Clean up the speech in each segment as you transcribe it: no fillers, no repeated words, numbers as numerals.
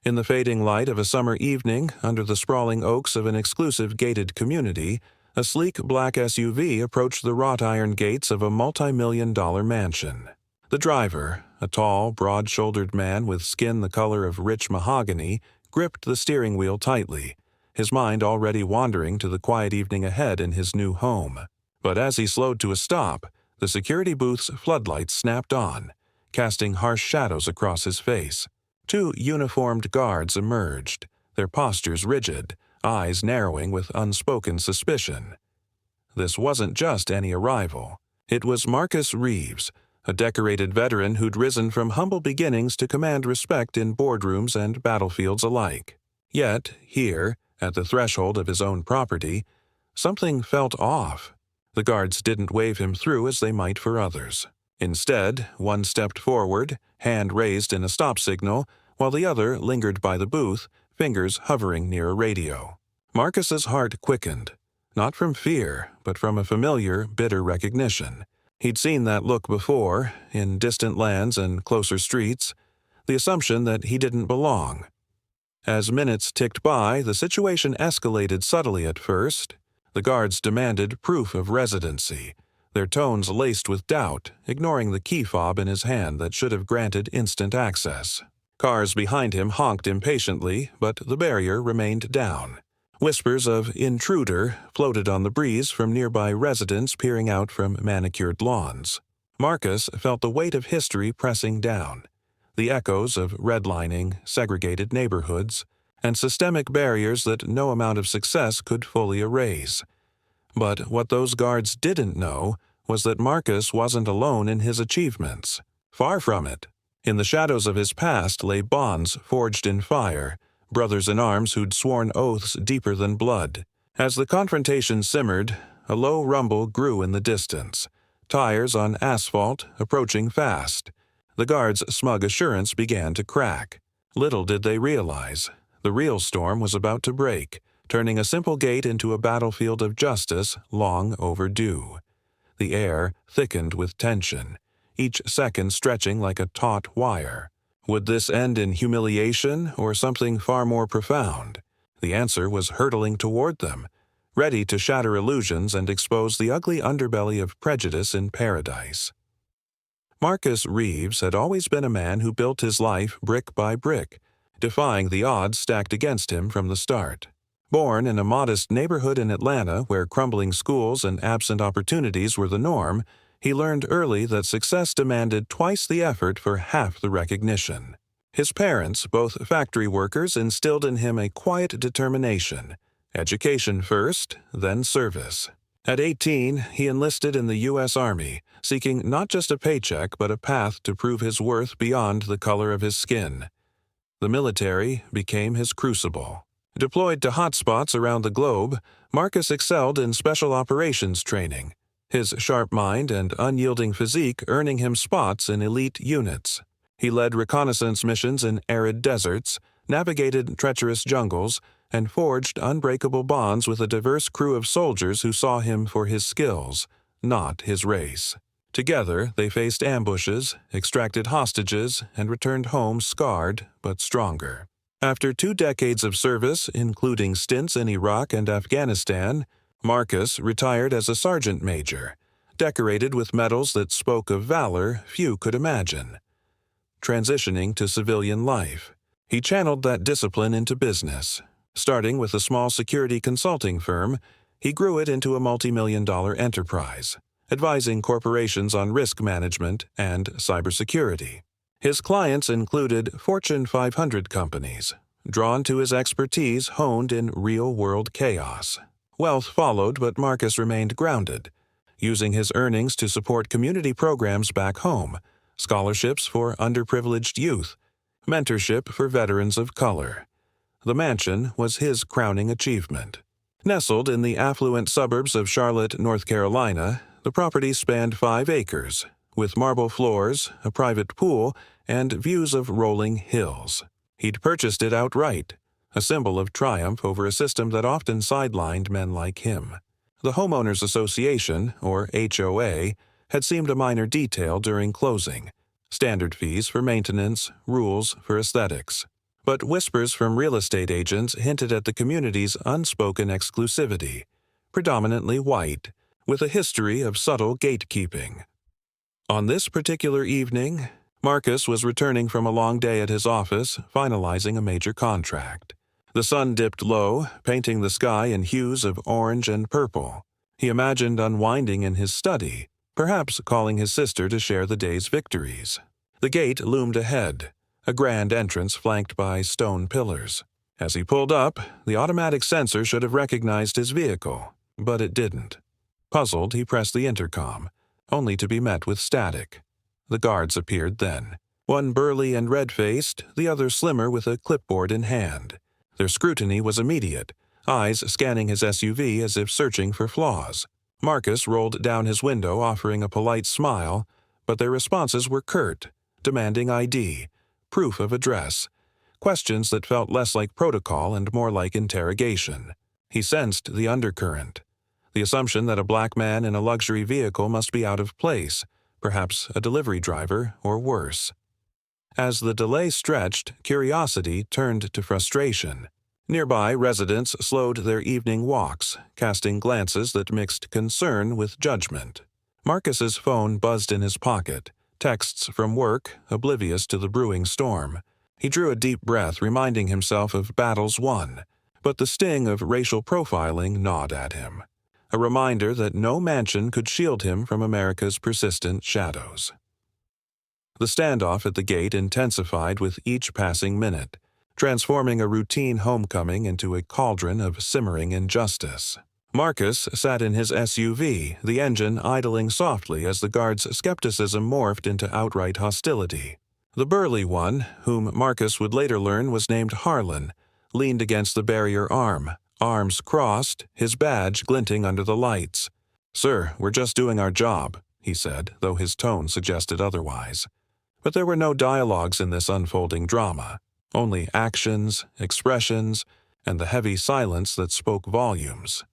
In the fading light of a summer evening, under the sprawling oaks of an exclusive gated community, a sleek black SUV approached the wrought iron gates of a multi-million-dollar mansion. The driver, a tall, broad-shouldered man with skin the color of rich mahogany, gripped the steering wheel tightly, his mind already wandering to the quiet evening ahead in his new home. But as he slowed to a stop, the security booth's floodlights snapped on, casting harsh shadows across his face. Two uniformed guards emerged, their postures rigid, eyes narrowing with unspoken suspicion. This wasn't just any arrival. It was Marcus Reeves, a decorated veteran who'd risen from humble beginnings to command respect in boardrooms and battlefields alike. Yet, here, at the threshold of his own property, something felt off. The guards didn't wave him through as they might for others. Instead, one stepped forward, hand raised in a stop signal, while the other lingered by the booth, fingers hovering near a radio. Marcus's heart quickened, not from fear, but from a familiar, bitter recognition. He'd seen that look before, in distant lands and closer streets, the assumption that he didn't belong. As minutes ticked by, the situation escalated subtly at first. The guards demanded proof of residency, their tones laced with doubt, ignoring the key fob in his hand that should have granted instant access. Cars behind him honked impatiently, but the barrier remained down. Whispers of intruder floated on the breeze from nearby residents peering out from manicured lawns. Marcus felt the weight of history pressing down, the echoes of redlining, segregated neighborhoods, and systemic barriers that no amount of success could fully erase. But what those guards didn't know was that Marcus wasn't alone in his achievements. Far from it. In the shadows of his past lay bonds forged in fire, brothers in arms who'd sworn oaths deeper than blood. As the confrontation simmered, a low rumble grew in the distance, tires on asphalt approaching fast. The guards' smug assurance began to crack. Little did they realize, the real storm was about to break, turning a simple gate into a battlefield of justice long overdue. The air thickened with tension, each second stretching like a taut wire. Would this end in humiliation or something far more profound? The answer was hurtling toward them, ready to shatter illusions and expose the ugly underbelly of prejudice in paradise. Marcus Reeves had always been a man who built his life brick by brick, defying the odds stacked against him from the start. Born in a modest neighborhood in Atlanta where crumbling schools and absent opportunities were the norm, he learned early that success demanded twice the effort for half the recognition. His parents, both factory workers, instilled in him a quiet determination: education first, then service. At 18, he enlisted in the U.S. Army, seeking not just a paycheck but a path to prove his worth beyond the color of his skin. The military became his crucible. Deployed to hotspots around the globe, Marcus excelled in special operations training, his sharp mind and unyielding physique earning him spots in elite units. He led reconnaissance missions in arid deserts, navigated treacherous jungles, and forged unbreakable bonds with a diverse crew of soldiers who saw him for his skills, not his race. Together, they faced ambushes, extracted hostages, and returned home scarred but stronger. After 2 decades of service, including stints in Iraq and Afghanistan, Marcus retired as a sergeant major, decorated with medals that spoke of valor few could imagine. Transitioning to civilian life, he channeled that discipline into business. Starting with a small security consulting firm, he grew it into a multi-million-dollar enterprise, advising corporations on risk management and cybersecurity. His clients included Fortune 500 companies, drawn to his expertise honed in real-world chaos. Wealth followed, but Marcus remained grounded, using his earnings to support community programs back home, scholarships for underprivileged youth, mentorship for veterans of color. The mansion was his crowning achievement. Nestled in the affluent suburbs of Charlotte, North Carolina, the property spanned 5 acres, with marble floors, a private pool, and views of rolling hills. He'd purchased it outright, a symbol of triumph over a system that often sidelined men like him. The Homeowners Association, or HOA, had seemed a minor detail during closing, standard fees for maintenance, rules for aesthetics. but whispers from real estate agents hinted at the community's unspoken exclusivity, predominantly white, with a history of subtle gatekeeping. On this particular evening, Marcus was returning from a long day at his office, finalizing a major contract. The sun dipped low, painting the sky in hues of orange and purple. He imagined unwinding in his study, perhaps calling his sister to share the day's victories. The gate loomed ahead, a grand entrance flanked by stone pillars. As he pulled up, the automatic sensor should have recognized his vehicle, but it didn't. Puzzled, he pressed the intercom, only to be met with static. The guards appeared then, one burly and red-faced, the other slimmer with a clipboard in hand. Their scrutiny was immediate, eyes scanning his SUV as if searching for flaws. Marcus rolled down his window, offering a polite smile, but their responses were curt, demanding ID, proof of address, questions that felt less like protocol and more like interrogation. He sensed the undercurrent, the assumption that a black man in a luxury vehicle must be out of place, perhaps a delivery driver or worse. As the delay stretched, curiosity turned to frustration. Nearby residents slowed their evening walks, casting glances that mixed concern with judgment. Marcus's phone buzzed in his pocket, texts from work, oblivious to the brewing storm. He drew a deep breath, reminding himself of battles won, but the sting of racial profiling gnawed at him, a reminder that no mansion could shield him from America's persistent shadows. The standoff at the gate intensified with each passing minute, transforming a routine homecoming into a cauldron of simmering injustice. Marcus sat in his SUV, the engine idling softly as the guard's skepticism morphed into outright hostility. The burly one, whom Marcus would later learn was named Harlan, leaned against the barrier arm, arms crossed, his badge glinting under the lights. "Sir, we're just doing our job," he said, though his tone suggested otherwise. But there were no dialogues in this unfolding drama, only actions, expressions, and the heavy silence that spoke volumes.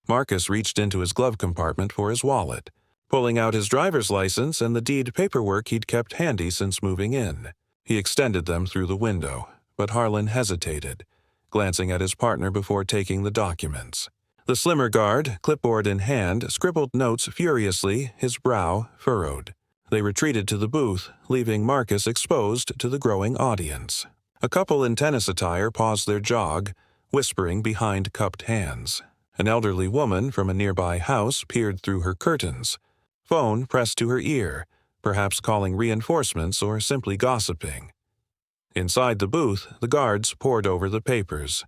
Marcus reached into his glove compartment for his wallet, pulling out his driver's license and the deed paperwork he'd kept handy since moving in. He extended them through the window, but Harlan hesitated, glancing at his partner before taking the documents. The slimmer guard, clipboard in hand, scribbled notes furiously, his brow furrowed. They retreated to the booth, leaving Marcus exposed to the growing audience. A couple in tennis attire paused their jog, whispering behind cupped hands. An elderly woman from a nearby house peered through her curtains, phone pressed to her ear, perhaps calling reinforcements or simply gossiping. Inside the booth, the guards pored over the papers,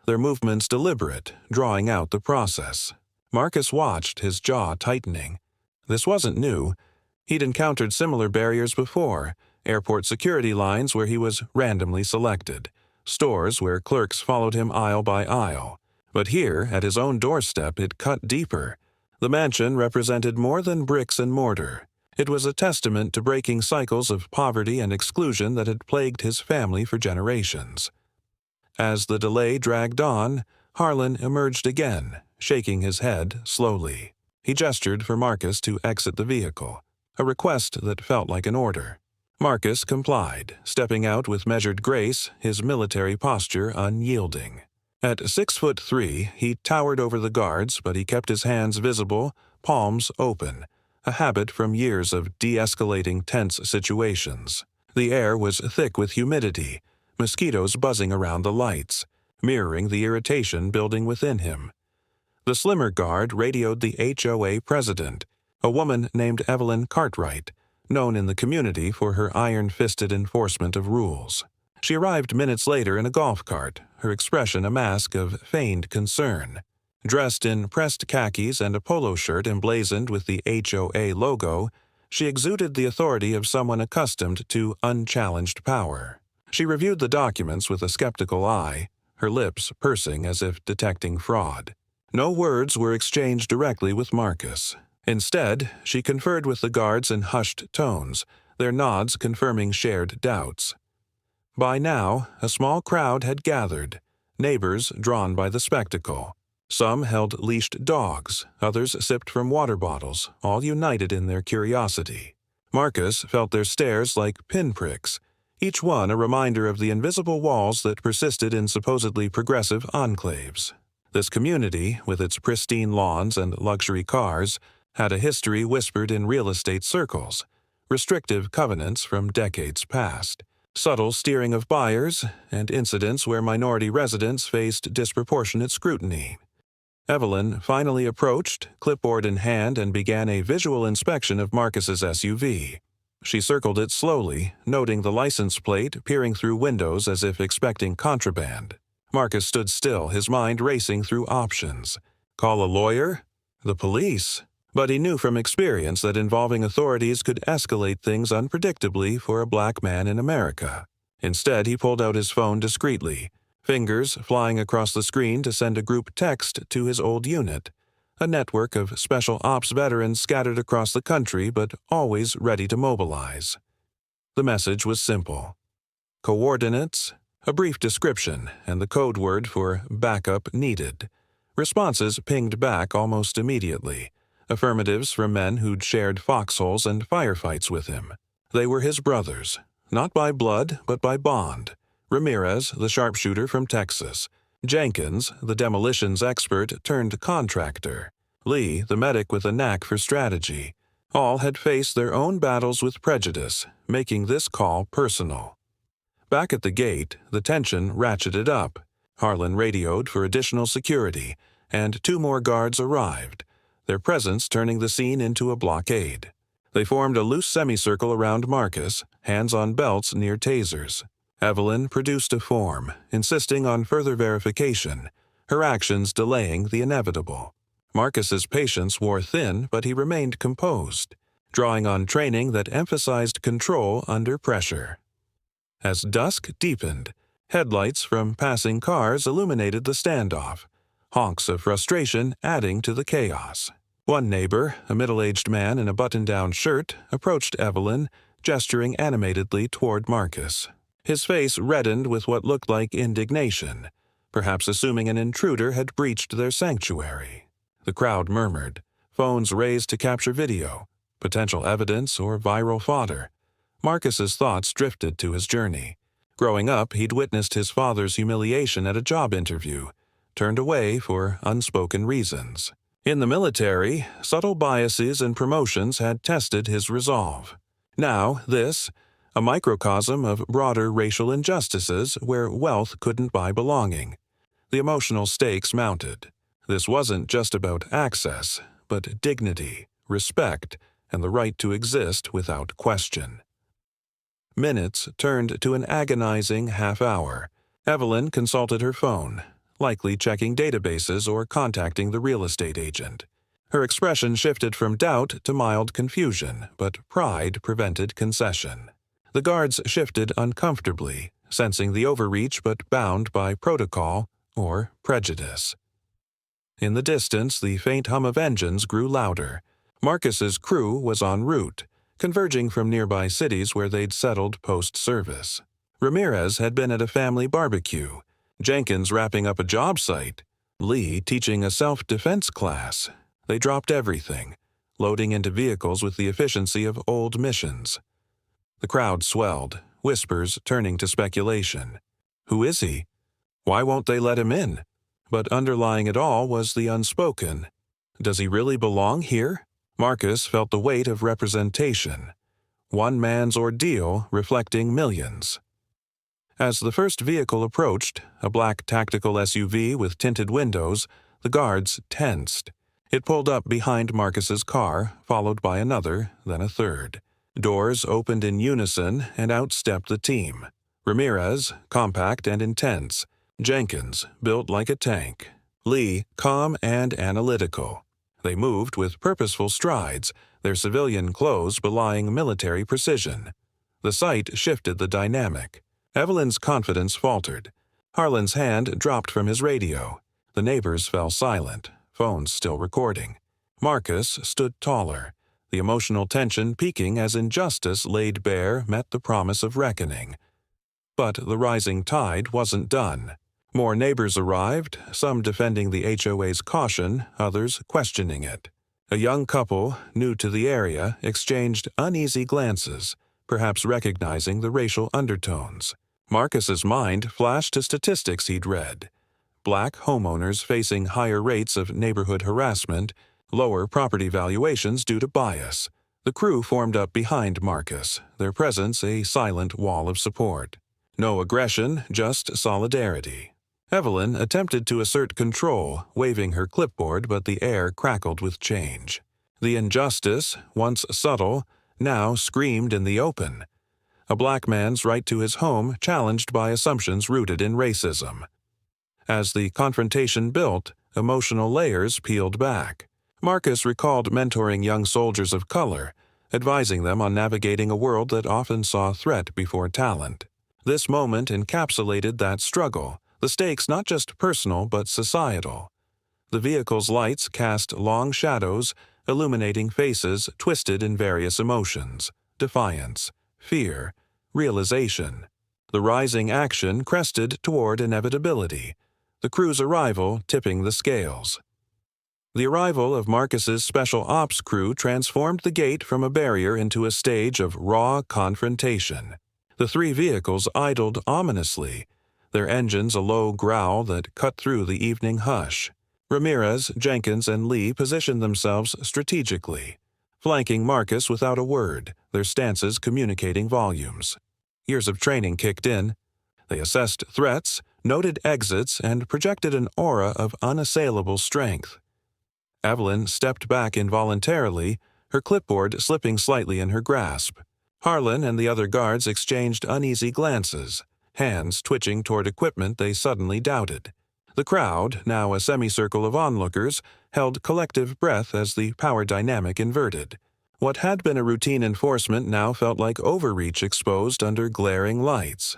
their movements deliberate, drawing out the process. Marcus watched, his jaw tightening. This wasn't new. He'd encountered similar barriers before, airport security lines where he was randomly selected, stores where clerks followed him aisle by aisle. But here, at his own doorstep, it cut deeper. The mansion represented more than bricks and mortar. It was a testament to breaking cycles of poverty and exclusion that had plagued his family for generations. As the delay dragged on, Harlan emerged again, shaking his head slowly. He gestured for Marcus to exit the vehicle, a request that felt like an order. Marcus complied, stepping out with measured grace, his military posture unyielding. At 6'3", he towered over the guards, but he kept his hands visible, palms open, a habit from years of de-escalating tense situations. The air was thick with humidity, mosquitoes buzzing around the lights, mirroring the irritation building within him. The slimmer guard radioed the HOA president, a woman named Evelyn Cartwright, known in the community for her iron-fisted enforcement of rules. She arrived minutes later in a golf cart, her expression a mask of feigned concern. Dressed in pressed khakis and a polo shirt emblazoned with the HOA logo, she exuded the authority of someone accustomed to unchallenged power. She reviewed the documents with a skeptical eye, her lips pursing as if detecting fraud. No words were exchanged directly with Marcus. Instead, she conferred with the guards in hushed tones, their nods confirming shared doubts. By now, a small crowd had gathered, neighbors drawn by the spectacle. Some held leashed dogs, others sipped from water bottles, all united in their curiosity. Marcus felt their stares like pinpricks. each one a reminder of the invisible walls that persisted in supposedly progressive enclaves. This community, with its pristine lawns and luxury cars, had a history whispered in real estate circles, restrictive covenants from decades past, subtle steering of buyers, and incidents where minority residents faced disproportionate scrutiny. Evelyn finally approached, clipboard in hand, and began a visual inspection of Marcus's SUV. She circled it slowly, noting the license plate, peering through windows as if expecting contraband. Marcus stood still, his mind racing through options. Call a lawyer? The police? But he knew from experience that involving authorities could escalate things unpredictably for a black man in America. Instead, he pulled out his phone discreetly, fingers flying across the screen to send a group text to his old unit, a network of special ops veterans scattered across the country but always ready to mobilize. The message was simple. Coordinates, a brief description, and the code word for backup needed. Responses pinged back almost immediately. Affirmatives from men who'd shared foxholes and firefights with him. They were his brothers, not by blood but by bond. Ramirez, the sharpshooter from Texas. Jenkins, the demolitions expert turned contractor. Lee, the medic with a knack for strategy. All had faced their own battles with prejudice, making this call personal. Back at the gate, the tension ratcheted up. Harlan radioed for additional security, and 2 more guards arrived, their presence turning the scene into a blockade. They formed a loose semicircle around Marcus, hands on belts near tasers. Evelyn produced a form, insisting on further verification, her actions delaying the inevitable. Marcus's patience wore thin, but he remained composed, drawing on training that emphasized control under pressure. As dusk deepened, headlights from passing cars illuminated the standoff, honks of frustration adding to the chaos. One neighbor, a middle-aged man in a button-down shirt, approached Evelyn, gesturing animatedly toward Marcus. His face reddened with what looked like indignation, perhaps assuming an intruder had breached their sanctuary. The crowd murmured, phones raised to capture video, potential evidence or viral fodder. Marcus's thoughts drifted to his journey. Growing up, he'd witnessed his father's humiliation at a job interview, turned away for unspoken reasons. In the military, subtle biases and promotions had tested his resolve. Now, this, a microcosm of broader racial injustices where wealth couldn't buy belonging. The emotional stakes mounted. This wasn't just about access, but dignity, respect, and the right to exist without question. Minutes turned to an agonizing half-hour. Evelyn consulted her phone, likely checking databases or contacting the real estate agent. Her expression shifted from doubt to mild confusion, but pride prevented concession. The guards shifted uncomfortably, sensing the overreach but bound by protocol or prejudice. In the distance, the faint hum of engines grew louder. Marcus's crew was en route, converging from nearby cities where they'd settled post-service. Ramirez had been at a family barbecue, Jenkins wrapping up a job site, Lee teaching a self-defense class. They dropped everything, loading into vehicles with the efficiency of old missions. The crowd swelled, whispers turning to speculation. Who is he? Why won't they let him in? But underlying it all was the unspoken. Does he really belong here? Marcus felt the weight of representation. One man's ordeal reflecting millions. As the first vehicle approached, a black tactical SUV with tinted windows, the guards tensed. It pulled up behind Marcus's car, followed by another, then a third. Doors opened in unison, and out stepped the team. Ramirez, compact and intense. Jenkins, built like a tank. Lee, calm and analytical. They moved with purposeful strides, their civilian clothes belying military precision. The sight shifted the dynamic. Evelyn's confidence faltered. Harlan's hand dropped from his radio. The neighbors fell silent, phones still recording. Marcus stood taller, the emotional tension peaking as injustice laid bare met the promise of reckoning. But the rising tide wasn't done. More neighbors arrived, some defending the HOA's caution, others questioning it. A young couple, new to the area, exchanged uneasy glances, perhaps recognizing the racial undertones. Marcus's mind flashed to statistics he'd read. Black homeowners facing higher rates of neighborhood harassment, lower property valuations due to bias. The crew formed up behind Marcus, their presence a silent wall of support. No aggression, just solidarity. Evelyn attempted to assert control, waving her clipboard, but the air crackled with change. The injustice, once subtle, now screamed in the open. A black man's right to his home challenged by assumptions rooted in racism. As the confrontation built, emotional layers peeled back. Marcus recalled mentoring young soldiers of color, advising them on navigating a world that often saw threat before talent. This moment encapsulated that struggle, the stakes not just personal but societal. The vehicle's lights cast long shadows, illuminating faces twisted in various emotions: defiance, fear, realization. The rising action crested toward inevitability, the crew's arrival tipping the scales. The arrival of Marcus's special ops crew transformed the gate from a barrier into a stage of raw confrontation. The three vehicles idled ominously, their engines a low growl that cut through the evening hush. Ramirez, Jenkins, and Lee positioned themselves strategically, flanking Marcus without a word, their stances communicating volumes. Years of training kicked in. They assessed threats, noted exits, and projected an aura of unassailable strength. Evelyn stepped back involuntarily, her clipboard slipping slightly in her grasp. Harlan and the other guards exchanged uneasy glances, hands twitching toward equipment they suddenly doubted. The crowd, now a semicircle of onlookers, held collective breath as the power dynamic inverted. What had been a routine enforcement now felt like overreach exposed under glaring lights.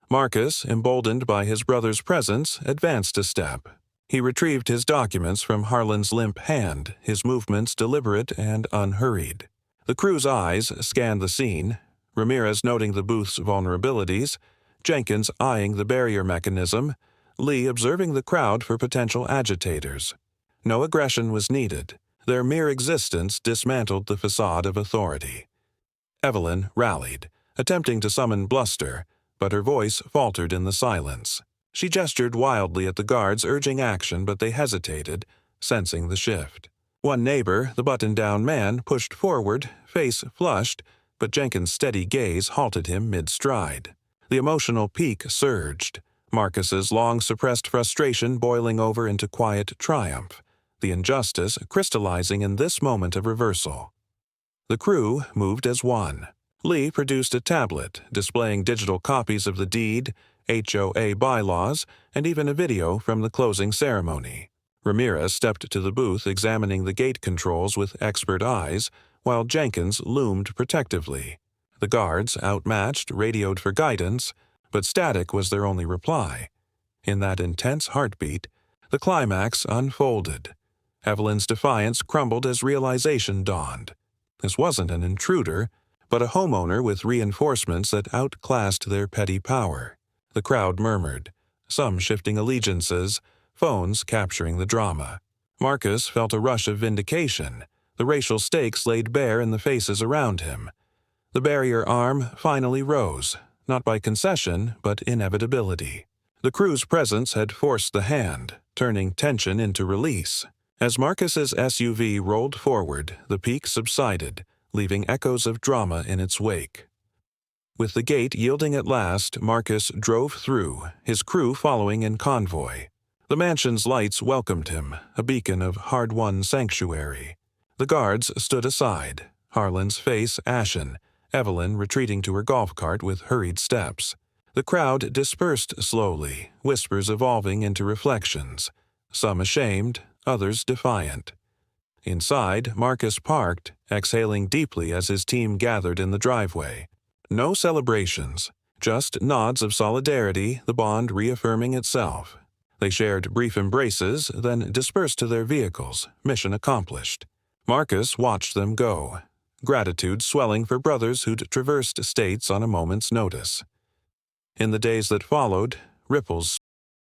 Marcus, emboldened by his brother's presence, advanced a step. He retrieved his documents from Harlan's limp hand, his movements deliberate and unhurried. The crew's eyes scanned the scene, Ramirez noting the booth's vulnerabilities, Jenkins eyeing the barrier mechanism, Lee observing the crowd for potential agitators. No aggression was needed. Their mere existence dismantled the facade of authority. Evelyn rallied, attempting to summon bluster, but her voice faltered in the silence. She gestured wildly at the guards urging action, but they hesitated, sensing the shift. One neighbor, the button-down man, pushed forward, face flushed, but Jenkins' steady gaze halted him mid-stride. The emotional peak surged, Marcus's long-suppressed frustration boiling over into quiet triumph, the injustice crystallizing in this moment of reversal. The crew moved as one. Lee produced a tablet, displaying digital copies of the deed, HOA bylaws, and even a video from the closing ceremony. Ramirez stepped to the booth examining the gate controls with expert eyes, while Jenkins loomed protectively. The guards, outmatched, radioed for guidance, but static was their only reply. In that intense heartbeat, the climax unfolded. Evelyn's defiance crumbled as realization dawned. This wasn't an intruder, but a homeowner with reinforcements that outclassed their petty power. The crowd murmured, some shifting allegiances, phones capturing the drama. Marcus felt a rush of vindication, the racial stakes laid bare in the faces around him. The barrier arm finally rose, not by concession, but inevitability. The crew's presence had forced the hand, turning tension into release. As Marcus's SUV rolled forward, the peak subsided, leaving echoes of drama in its wake. With the gate yielding at last, Marcus drove through, his crew following in convoy. The mansion's lights welcomed him, a beacon of hard-won sanctuary. The guards stood aside, Harlan's face ashen, Evelyn retreating to her golf cart with hurried steps. The crowd dispersed slowly, whispers evolving into reflections, some ashamed, others defiant. Inside, Marcus parked, exhaling deeply as his team gathered in the driveway. No celebrations, just nods of solidarity, the bond reaffirming itself. They shared brief embraces, then dispersed to their vehicles, mission accomplished. Marcus watched them go, gratitude swelling for brothers who'd traversed states on a moment's notice. In the days that followed, ripples